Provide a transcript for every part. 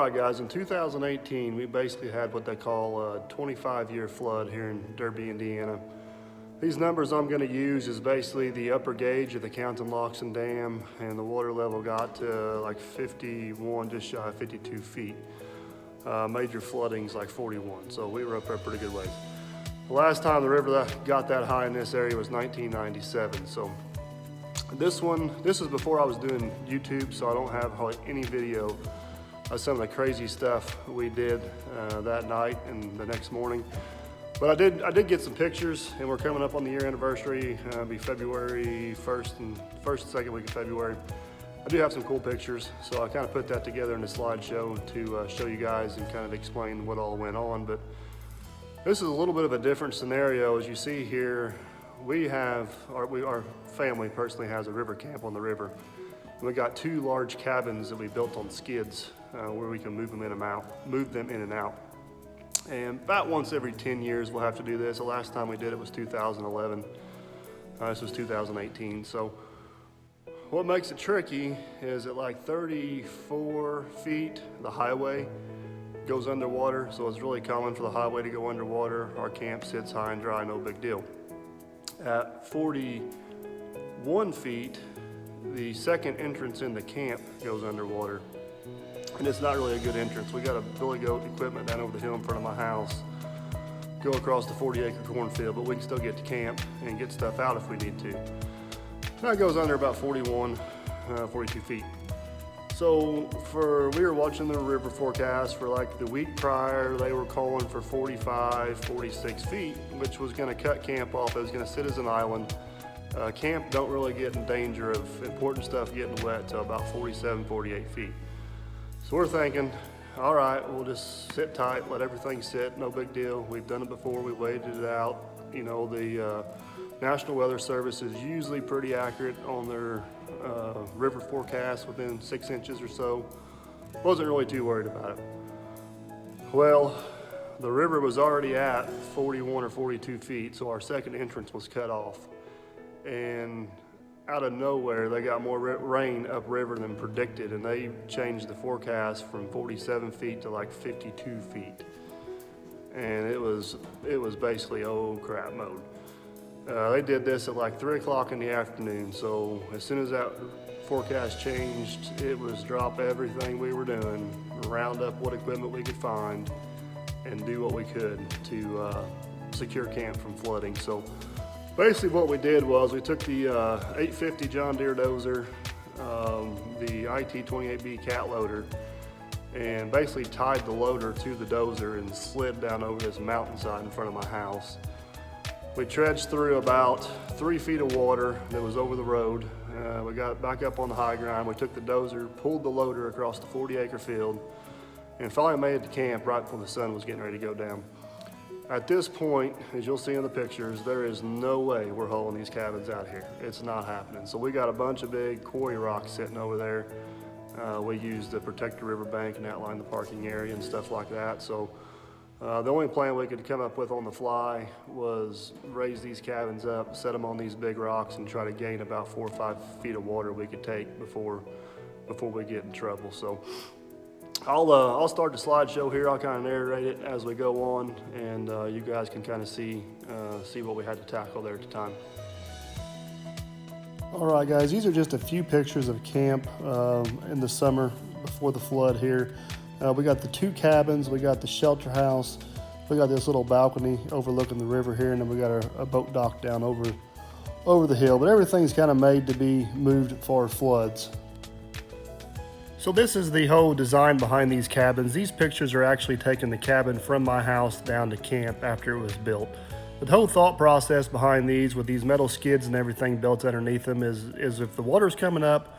right, guys, in 2018, we basically had what they call a 25-year flood here in Derby, Indiana. These numbers I'm going to use is basically the upper gauge of the Canton Locks and Dam, and the water level got to like 51, just shy of 52 feet. Major flooding's like 41, so we were up there pretty good ways. The last time the river got that high in this area was 1997, so this is before I was doing YouTube, so I don't have hardly any video of some of the crazy stuff we did that night and the next morning. But I did get some pictures, and we're coming up on the year anniversary. It'll be February 1st and second week of February. I do have some cool pictures, so I kind of put that together in a slideshow to show you guys and kind of explain what all went on. But this is a little bit of a different scenario. As you see here, our family personally has a river camp on the river. And we got two large cabins that we built on skids where we can move them in and out. And about once every 10 years we'll have to do this. The last time we did it was 2011. This was 2018. So what makes it tricky is at like 34 feet, the highway goes underwater. So it's really common for the highway to go underwater. Our camp sits high and dry, no big deal. At 41 feet, the second entrance in the camp goes underwater. And it's not really a good entrance. We got a billy goat equipment down over the hill in front of my house, go across the 40-acre cornfield, but we can still get to camp and get stuff out if we need to. That goes under about 42 feet. So we were watching the river forecast for like the week prior. They were calling for 45, 46 feet, which was gonna cut camp off. It was gonna sit as an island. Camp don't really get in danger of important stuff getting wet till about 47, 48 feet. So we're thinking, all right, we'll just sit tight, let everything sit, no big deal. We've done it before, we waited it out. You know, the National Weather Service is usually pretty accurate on their river forecast within 6 inches or so. Wasn't really too worried about it. Well, the river was already at 41 or 42 feet, so our second entrance was cut off. And out of nowhere, they got more rain upriver than predicted, and they changed the forecast from 47 feet to like 52 feet. And it was basically oh crap mode. They did this at like 3 o'clock in the afternoon, so as soon as that forecast changed, it was drop everything we were doing, round up what equipment we could find, and do what we could to secure camp from flooding. So basically what we did was we took the 850 John Deere dozer, the IT-28B cat loader, and basically tied the loader to the dozer and slid down over this mountainside in front of my house. We trudged through about 3 feet of water that was over the road. We got back up on the high ground. We took the dozer, pulled the loader across the 40-acre field, and finally made it to camp right before the sun was getting ready to go down. At this point, as you'll see in the pictures, there is no way we're hauling these cabins out here. It's not happening. So we got a bunch of big quarry rocks sitting over there. We used to protect the riverbank and outline the parking area and stuff like that. So the only plan we could come up with on the fly was raise these cabins up, set them on these big rocks, and try to gain about 4 or 5 feet of water we could take before we get in trouble. So I'll start the slideshow here. I'll kind of narrate it as we go on, and you guys can kind of see what we had to tackle there at the time. All right, guys, these are just a few pictures of camp in the summer before the flood here. We got the 2 cabins, we got the shelter house, we got this little balcony overlooking the river here, and then we got a boat dock down over the hill. But everything's kind of made to be moved for floods. So this is the whole design behind these cabins. These pictures are actually taking the cabin from my house down to camp after it was built. But the whole thought process behind these, with these metal skids and everything built underneath them, is if the water's coming up,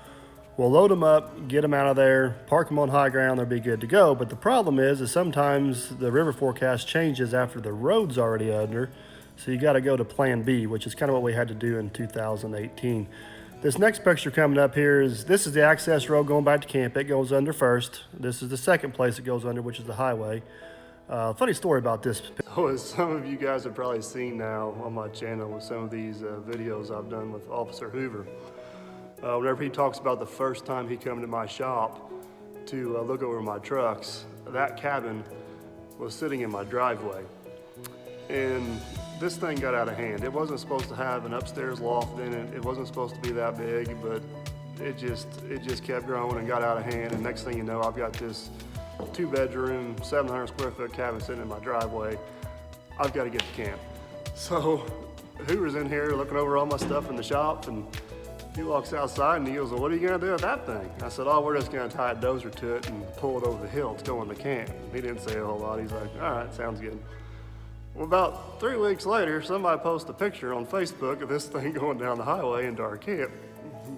we'll load them up, get them out of there, park them on high ground, they'll be good to go. But the problem is sometimes the river forecast changes after the road's already under, so you got to go to plan B, which is kind of what we had to do in 2018. This next picture coming up here this is the access road going back to camp. It goes under first. This is the second place it goes under, which is the highway. Funny story about this. So as some of you guys have probably seen now on my channel with some of these videos I've done with Officer Hoover, whenever he talks about the first time he came to my shop to look over my trucks, that cabin was sitting in my driveway. And this thing got out of hand. It wasn't supposed to have an upstairs loft in it. It wasn't supposed to be that big, but it just kept growing and got out of hand. And next thing you know, I've got this 2-bedroom, 700 square foot cabin sitting in my driveway. I've got to get to camp. So Hoover's in here looking over all my stuff in the shop, and he walks outside and he goes, well, what are you gonna do with that thing? I said, oh, we're just gonna tie a dozer to it and pull it over the hill. It's going to camp. He didn't say a whole lot. He's like, all right, sounds good. Well, about 3 weeks later, somebody posted a picture on Facebook of this thing going down the highway into our camp.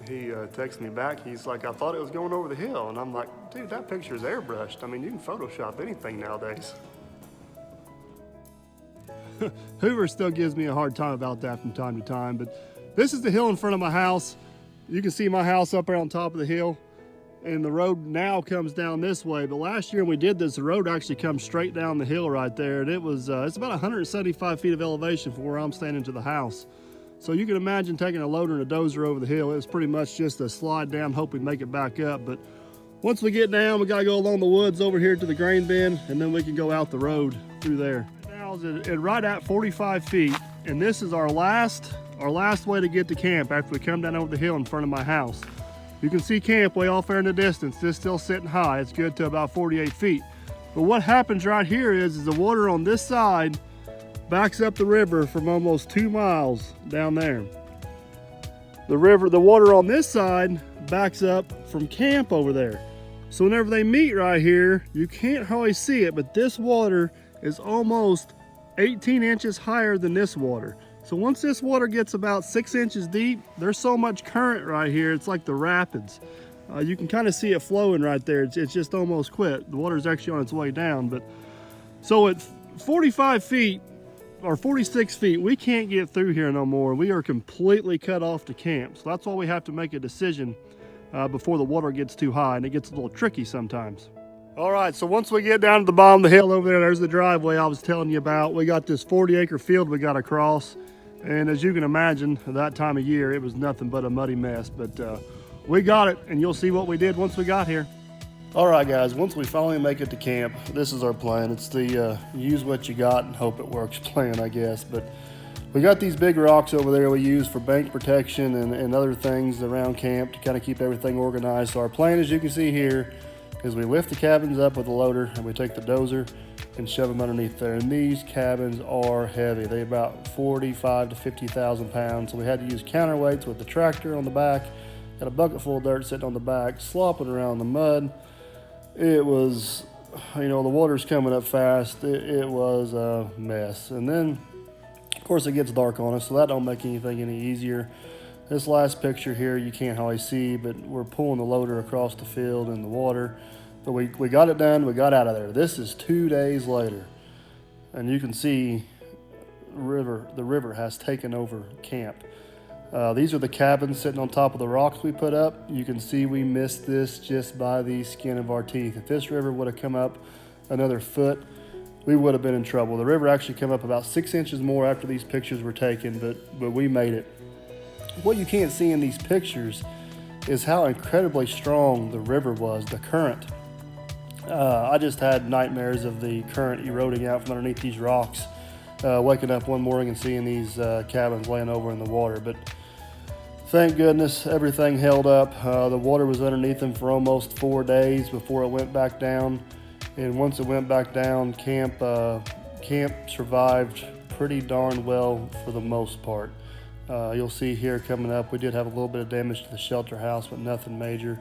He texted me back. He's like, I thought it was going over the hill. And I'm like, dude, that picture is airbrushed. I mean, you can Photoshop anything nowadays. Hoover still gives me a hard time about that from time to time, but this is the hill in front of my house. You can see my house up there on top of the hill, and the road now comes down this way. But last year when we did this, the road actually comes straight down the hill right there, and it was it's about 175 feet of elevation from where I'm standing to the house. So you can imagine taking a loader and a dozer over the hill. It was pretty much just a slide down, hope we make it back up. But once we get down, we gotta go along the woods over here to the grain bin, and then we can go out the road through there. Now it's right at 45 feet, and this is our last way to get to camp after we come down over the hill in front of my house. You can see camp way off there in the distance. It's still sitting high. It's good to about 48 feet. But what happens right here is the water on this side backs up the river from almost 2 miles down there. The water on this side backs up from camp over there. So whenever they meet right here, you can't hardly see it, but this water is almost 18 inches higher than this water. So once this water gets about 6 inches deep, there's so much current right here, it's like the rapids. You can kind of see it flowing right there. It's just almost quit. The water's actually on its way down. But so at 45 feet or 46 feet, we can't get through here no more. We are completely cut off to camp. So that's why we have to make a decision before the water gets too high, and it gets a little tricky sometimes. All right, so once we get down to the bottom of the hill over there, there's the driveway I was telling you about. We got this 40-acre field we got to cross. And as you can imagine, at that time of year, it was nothing but a muddy mess. But we got it, and you'll see what we did once we got here. All right, guys, once we finally make it to camp, this is our plan. It's the use what you got and hope it works plan, I guess. But we got these big rocks over there we use for bank protection and other things around camp to kind of keep everything organized. So our plan, as you can see here, is we lift the cabins up with a loader and we take the dozer and shove them underneath there. And these cabins are heavy. They're about 45 to 50,000 pounds. So we had to use counterweights with the tractor on the back. Got a bucket full of dirt sitting on the back, slopping around in the mud. It was, you know, the water's coming up fast. It was a mess. And then, of course, it gets dark on us, so that don't make anything any easier. This last picture here, you can't hardly see, but we're pulling the loader across the field in the water. But we got it done, we got out of there. This is 2 days later. And you can see the river has taken over camp. These are the cabins sitting on top of the rocks we put up. You can see we missed this just by the skin of our teeth. If this river would have come up another foot, we would have been in trouble. The river actually came up about 6 inches more after these pictures were taken, but we made it. What you can't see in these pictures is how incredibly strong the river was, the current. I just had nightmares of the current eroding out from underneath these rocks, waking up one morning and seeing these cabins laying over in the water. But thank goodness everything held up. The water was underneath them for almost 4 days before it went back down. And once it went back down, camp survived pretty darn well for the most part. You'll see here coming up, we did have a little bit of damage to the shelter house, but nothing major.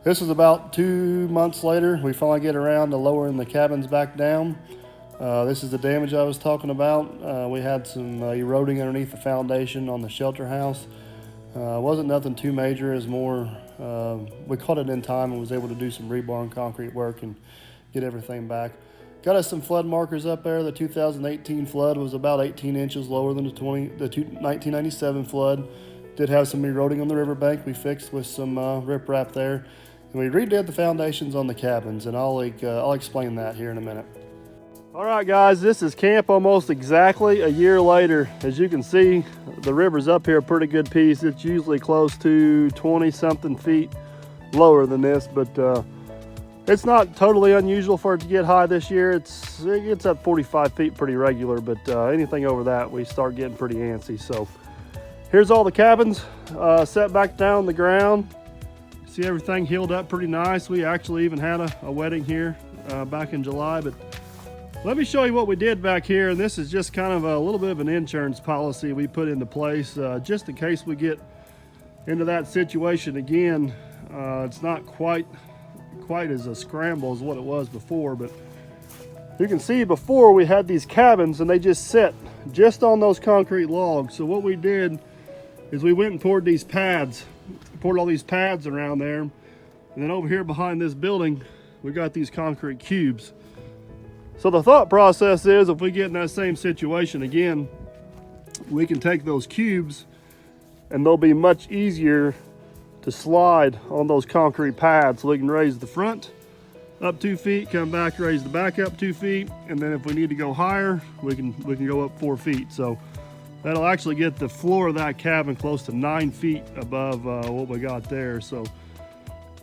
This is about 2 months later. We finally get around to lowering the cabins back down. This is the damage I was talking about. We had some eroding underneath the foundation on the shelter house. Wasn't nothing too major. It was more, we caught it in time and was able to do some rebar and concrete work and get everything back. Got us some flood markers up there. The 2018 flood was about 18 inches lower than the 1997 flood. Did have some eroding on the riverbank we fixed with some riprap there. And we redid the foundations on the cabins, and I'll explain that here in a minute. All right, guys, this is camp almost exactly a year later. As you can see, the river's up here a pretty good piece. It's usually close to 20-something feet lower than this, but It's not totally unusual for it to get high this year. It gets up 45 feet pretty regular, but anything over that, we start getting pretty antsy. So here's all the cabins set back down on the ground. See everything healed up pretty nice. We actually even had a wedding here back in July, but let me show you what we did back here. And this is just kind of a little bit of an insurance policy we put into place just in case we get into that situation again. It's not quite as a scramble as what it was before, but you can see before we had these cabins and they just sit just on those concrete logs. So what we did is we went and poured these pads, poured all these pads around there, and then over here behind this building we got these concrete cubes. So the thought process is if we get in that same situation again, we can take those cubes and they'll be much easier to slide on those concrete pads. So we can raise the front up 2 feet, come back, raise the back up 2 feet, and then if we need to go higher, we can go up 4 feet. So that'll actually get the floor of that cabin close to 9 feet above what we got there. So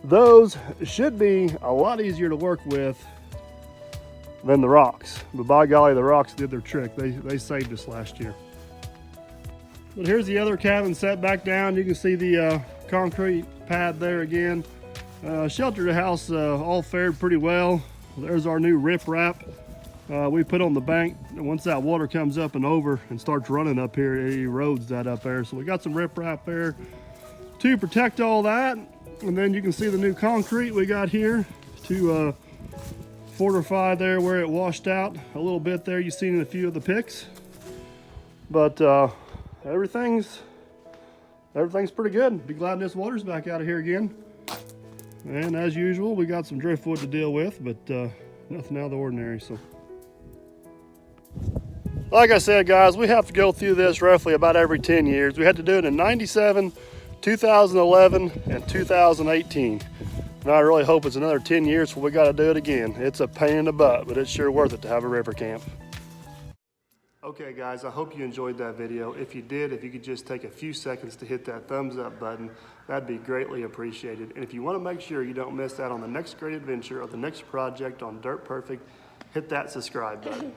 those should be a lot easier to work with than the rocks. But by golly, the rocks did their trick. They saved us last year. But here's the other cabin set back down. You can see the concrete pad there again. Sheltered house all fared pretty well. There's our new riprap we put on the bank. Once that water comes up and over and starts running up here, it erodes that up there. So we got some riprap there to protect all that. And then you can see the new concrete we got here to fortify there where it washed out a little bit there. You've seen a few of the pics, but everything's pretty good. Be glad this water's back out of here again. And as usual, we got some driftwood to deal with, but nothing out of the ordinary. So like I said, guys, we have to go through this roughly about every 10 years. We had to do it in 97, 2011, and 2018. And I really hope it's another 10 years before we got to do it again. It's a pain in the butt, but it's sure worth it to have a river camp. Okay guys, I hope you enjoyed that video. If you did, if you could just take a few seconds to hit that thumbs up button, that'd be greatly appreciated. And if you want to make sure you don't miss out on the next great adventure or the next project on Dirt Perfect, hit that subscribe button.